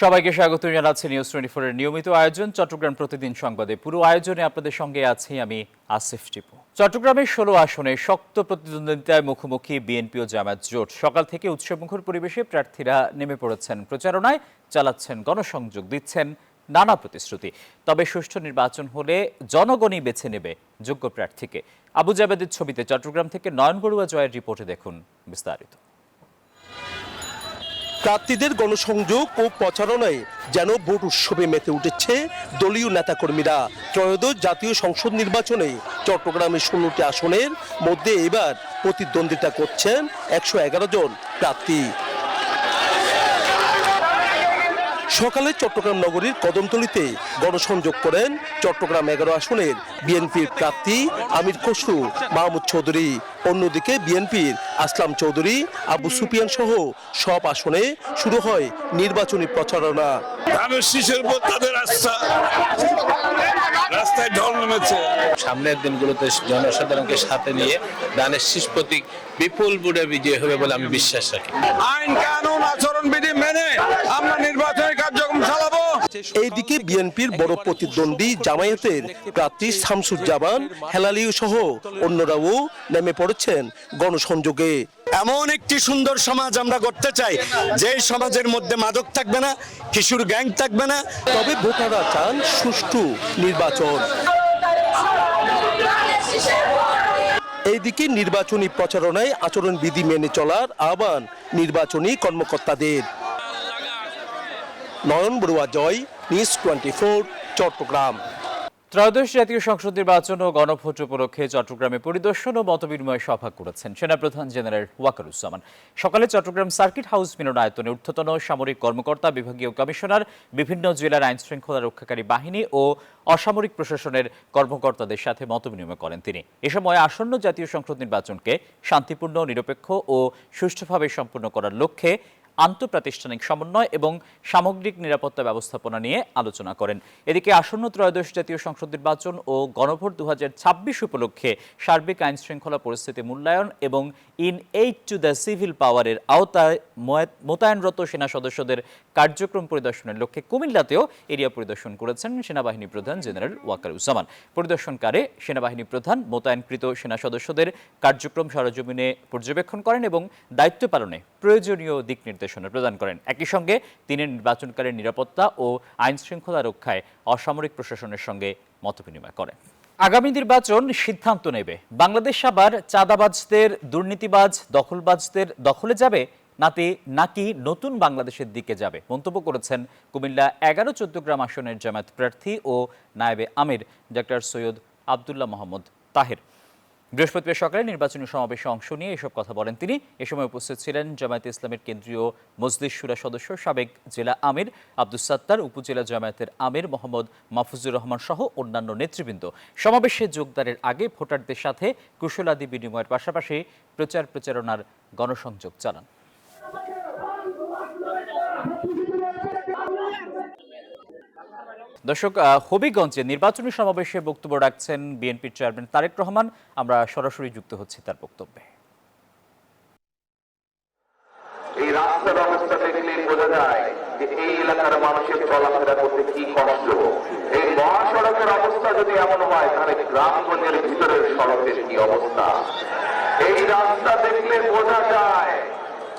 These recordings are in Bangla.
সবাইকে স্বাগত জানাচ্ছি নিউজ 24 এর নিয়মিত আয়োজন চট্টগ্রাম প্রতিদিন সংবাদে। পুরো আয়োজনে আপনাদের সঙ্গে আছি আমি আসিফ টিপু। চট্টগ্রামের 16 আসনে শক্ত প্রতিদ্বন্দ্বিতায় মুখোমুখি বিএনপি ও জামায়াত জোট। সকাল থেকে উৎসবমুখর পরিবেশে প্রার্থীরা নেমে পড়েছেন প্রচারণায়, চালাচ্ছেন গণসংযোগ, দিচ্ছেন নানা প্রতিশ্রুতি। তবে সুষ্ঠু নির্বাচন হলে জনগণই বেছে নেবে যোগ্য প্রার্থীকে। আবু জাবেদের ছবিতে চট্টগ্রাম থেকে নয়ন বড়ুয়া জয়ের রিপোর্টে দেখুন বিস্তারিত। প্রার্থীদের গণসংযোগ ও প্রচারণায় যেন ভোট উৎসবে মেতে উঠেছে দলীয় নেতাকর্মীরা। ত্রয়োদশ জাতীয় সংসদ নির্বাচনে চট্টগ্রামের 16টি আসনের মধ্যে এবার প্রতিদ্বন্দ্বিতা করছেন 111 জন প্রার্থী। সকালে চট্টগ্রাম নগরীর কদমতলীতে গণসংযোগ করেন চট্টগ্রাম 11 আসনের বিএনপির প্রার্থী আমির খসরু মাহমুদ চৌধুরী। অন্যদিকে বিএনপির আসলাম চৌধুরী, আবু সুফিয়ান সহ সব আসনে শুরু হয় নির্বাচনী প্রচারণা। রাস্তায় ঢল নেমেছে। সামনের দিনগুলোতে জনসাধারণকে সাথে নিয়ে ধানের শীষ প্রতীক বিপুল ভোটে বিজয় হবে বলে আমি বিশ্বাস রাখি। আইন কানুন আচরণবিধি মেনে আমরা নির্বাচনী কার্যক্রম চালাবো। এইদিকে বিএনপির বড় প্রতিদ্বন্দ্বী জামায়াতের প্রার্থী শামসুজ্জামান হেলালিও সহ অন্যরাও নেমে পড়েছেন গণসংযোগে। এমন একটি সুন্দর সমাজ আমরা গড়তে চাই যে সমাজের মধ্যে মাদক থাকবে না, কিশোর গ্যাং থাকবে না। তবে ভোটাররা চান সুষ্ঠু নির্বাচন। এইদিকে নির্বাচনী প্রচারণায় আচরণবিধি মেনে চলার আহ্বান নির্বাচনী কর্মকর্তাদের। নয়ন বড়ুয়া জয়, নিউজ 24, চট্টগ্রাম। ত্রয়োদশ জাতীয় সংসদ নির্বাচন ও গণভোট উপলক্ষে চট্টগ্রামে পরিদর্শন ও মতবিনিময় সভা করেছেন সেনাপ্রধান জেনারেল ওয়াকারুজ্জামান। সকালে চট্টগ্রাম সার্কিট হাউস মিলনায়তনে ঊর্ধ্বতন সামরিক কর্মকর্তা, বিভাগীয় কমিশনার, বিভিন্ন জেলার আইন শৃঙ্খলা রক্ষাকারী বাহিনী ও অসামরিক প্রশাসনের কর্মকর্তাদের সাথে মতবিনিময় করেন তিনি। এ সময় আসন্ন জাতীয় সংসদ নির্বাচনকে শান্তিপূর্ণ, নিরপেক্ষ ও সুষ্ঠুভাবে সম্পন্ন করার লক্ষ্যে আন্তঃপ্রাতিষ্ঠানিক সমন্বয় এবং সামগ্রিক নিরাপত্তা ব্যবস্থাপনা নিয়ে আলোচনা করেন। এদিকে আসন্ন ত্রয়োদশ জাতীয় সংসদ নির্বাচন ও গণভোট 2026 উপলক্ষে সার্বিক আইন শৃঙ্খলা পরিস্থিতি মূল্যায়ন এবং in aid to the civil পাওয়ারের আওতায় মোতায়েনরত সেনা সদস্যদের কার্যক্রম পরিদর্শনের লক্ষ্যে কুমিল্লাতেও এরিয়া পরিদর্শন করেছেন সেনাবাহিনী প্রধান জেনারেল ওয়াকারুজ্জামান। পরিদর্শনকালে সেনাবাহিনী প্রধান মোতায়েনকৃত সেনা সদস্যদের কার্যক্রম সরেজমিনে পর্যবেক্ষণ করেন এবং দায়িত্ব পালনে প্রয়োজনীয় দিক নির্দেশনা প্রদান করেন। একই সঙ্গে তিনি নির্বাচনকালীন নিরাপত্তা ও আইন শৃঙ্খলা রক্ষায় অসামরিক প্রশাসনের সঙ্গে মতবিনিময় করেন। আগামী নির্বাচন সিদ্ধান্ত নেবে বাংলাদেশ আবার চাঁদাবাজদের, দুর্নীতিবাজ, দখলবাজদের দখলে যাবে নাকি নতুন বাংলাদেশের দিকে যাবে, মন্তব্য করেছেন কুমিল্লা 11-14 আসনের জামায়াত প্রার্থী ও নায়েবে আমির ডক্টর সৈয়দ আবদুল্লাহ মোহাম্মদ তাহের। বৃহস্পতিবার সকালে নির্বাচনী সমাবেশে অংশ নিয়ে এসব কথা বলেন তিনি। এ সময় উপস্থিত ছিলেন জামায়াতে ইসলামের কেন্দ্রীয় মজলিস শুরা সদস্য, সাবেক জেলা আমির আব্দুস সাত্তার, উপজেলা জামায়াতের আমির মোহাম্মদ মাহফুজুর রহমান সহ অন্যান্য নেতৃবৃন্দ। সমাবেশে যোগদানের আগে ভোটারদের সাথে কুশলাদি বিনিময়ের পাশাপাশি প্রচারণার গণসংযোগ চালান। দর্শক, হবিগঞ্জে নির্বাচনী সমাবেশে বক্তব্য রাখছেন বিএনপির চেয়ারম্যান তারেক রহমান। আমরা সরাসরি যুক্ত হচ্ছি তার বক্তব্যে। এই রাস্তার অবস্থা দেখলে বোঝা যায় যে এই এলাকার মানুষের চলাফেরা করতে কি কষ্ট। এই মহাসড়কের অবস্থা যদি এমন হয় তাহলে গ্রামগঞ্জের ভিতরের সড়কের কি অবস্থা। এই রাস্তা দেখলে বোঝা যায়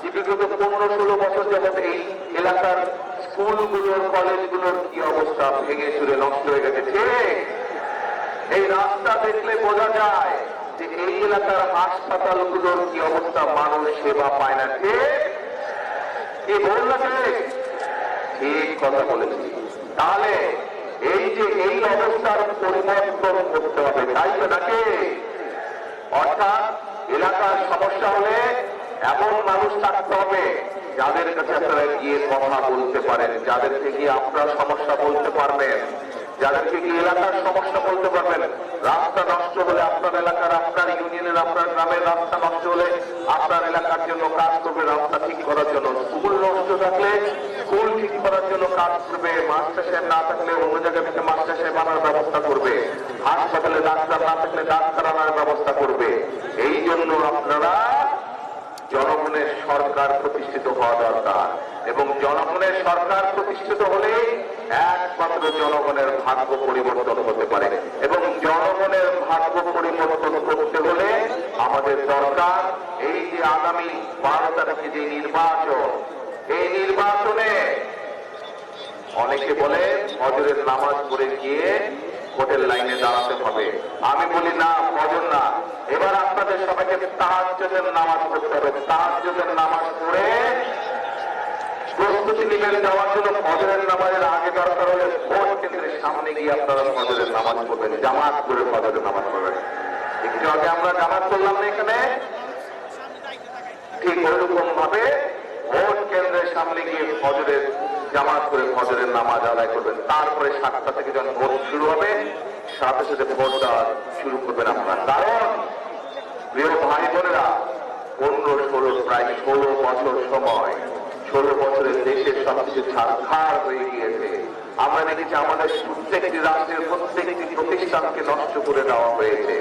যে বিগত 15-16 বছর যাবত এই এলাকার স্কুলগুলোর, কলেজগুলোর কি অবস্থা, ভেঙে চুরে নষ্ট হয়ে গেছে। এই রাস্তা দেখলে বোঝা যায় যে এই এলাকার হাসপাতালগুলোর কি অবস্থা, মানুষ সেবা পায় না। কি বললাম? ঠিক কথা বলেছি। তাহলে এই যে এই অবস্থার পরিবর্তন করতে হবে, তাই তো নাকি? অর্থাৎ এলাকার সমস্যা হলে এমন মানুষ থাকতে হবে যাদের কাছে আপনারা গিয়ে কথা বলতে পারেন, যাদেরকে গিয়ে আপনার সমস্যা বলতে পারবেন, যাদেরকে গিয়ে এলাকার সমস্যা বলতে পারবেন। রাস্তা নষ্ট হলে আপনার এলাকার, আপনার ইউনিয়নের, আপনার গ্রামের রাস্তা নষ্ট হলে আপনার এলাকার জন্য কাজ করবে, রাস্তা ঠিক করার জন্য। স্কুল নষ্ট থাকলে স্কুল ঠিক করার জন্য কাজ করবে। মাস্টার সাহেব না থাকলে অন্য জায়গা থেকে মাস্টার সাহেব আনার ব্যবস্থা করবে। হাসপাতালে ডাক্তার না থাকলে ডাক্তার আনার ব্যবস্থা করবে। এই জন্য আপনারা জনগণের সরকার প্রতিষ্ঠিত হওয়া দরকার এবং জনগণের সরকার প্রতিষ্ঠিত হলে একমাত্র জনগণের ভাগ্য পরিবর্তন হতে পারে এবং জনগণের ভাগ্য পরিবর্তন করতে হলে আমাদের দরকার এই যে আগামী 12 তারিখে যে নির্বাচন, এই নির্বাচনে অনেকে বলে ফজরের নামাজ পড়ে গিয়ে ভোটের লাইনে দাঁড়াতে হবে। আমি বলি না, ফজর না, এবার আপনাদের সবাইকে তাহাজ্জুদের নামাজ পড়তে হবে। তাহাজ্জুদের নামাজ পড়ে প্রস্তুতি নিবেন যাওয়ার জন্য ফজরের নামাজের আগে দরকার হলে ভোট কেন্দ্রের সামনে গিয়ে আপনারা ফজরের নামাজ পড়বেন, জামাত করে ফজরের নামাজ পড়বেন। একটু আগে আমরা জামাত করলাম না এখানে, ঠিক ওইরকম ভাবে ভোট কেন্দ্রের সামনে গিয়ে ফজরের জামাত করে ফজরের নামাজ আদায় করবেন। তারপরে 7টা থেকে যখন ভোট শুরু হবে সাথে সাথে ভোটটা শুরু করবেন আপনারা। কারণ প্রিয় ভাই বোনেরা, 15-16 প্রায় 16 বছর সময়, 16 বছরের দেশের সবকিছু ছারখার হয়ে গিয়েছে। আমরা দেখেছি আমাদের প্রত্যেকটি রাষ্ট্রের প্রত্যেকটি প্রতিষ্ঠানকে নষ্ট করে দেওয়া হয়েছে।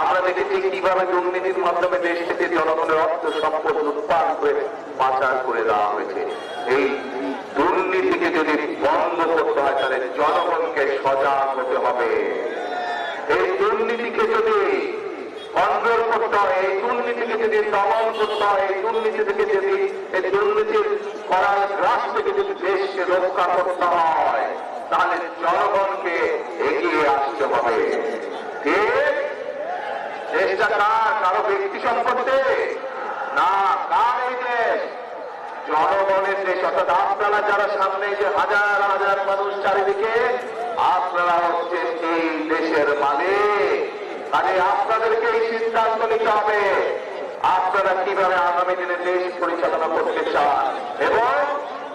আমরা দেখেছি কিভাবে দুর্নীতির মাধ্যমে দেশ থেকে জনগণের অর্থ সম্পদ লুটপাট করে পাচার করে দেওয়া হয়েছে। এই দুর্নীতিকে যদি বন্ধ করতে হয় তাহলে জনগণকে সজাগ হতে হবে। এই দুর্নীতিকে যদি কন্ট্রোল করতে হয়, এই দুর্নীতিকে যদি দমন করতে হয়, এই দুর্নীতি থেকে যদি এই দুর্নীতির করার গ্রাস থেকে যদি দেশকে রক্ষা করতে হয় তাহলে জনগণকে এগিয়ে আসতে হবে। ঠিক? দেশটা কার? কারো ব্যক্তি সম্পত্তি না, কার এই দেশ? জনগণের দেশ। অর্থাৎ আপনারা যারা সামনে যে হাজার হাজার মানুষ চারিদিকে, আপনারা হচ্ছেন এই দেশের মালিক। আরে আপনাদেরকে এই সিদ্ধান্ত নিতে হবে আপনারা কিভাবে আগামী দিনে দেশ পরিচালনা করতে চান এবং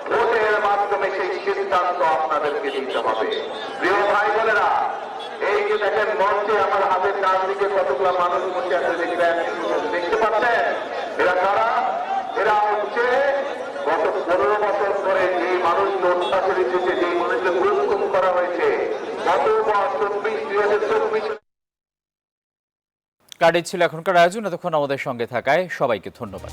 ভোটের মাধ্যমে সেই সিদ্ধান্ত আপনাদেরকে দিতে হবে। প্রিয় ভাই বোনেরা, এই যে দেখেন মঞ্চে আমার হাতের ডান দিকে কতগুলো মানুষ বসে আছে দেখতে পাচ্ছেন? এরা কারা? এরা হচ্ছে গত 15 বছর ধরে যে মানুষকে অত্যাচারিত হয়েছে, যে মানুষকে গুম করা হয়েছে, গত 2024 কার্ডে ছিল এখনকার আয়োজন। এতক্ষণ আমাদের সঙ্গে থাকায় সবাইকে ধন্যবাদ।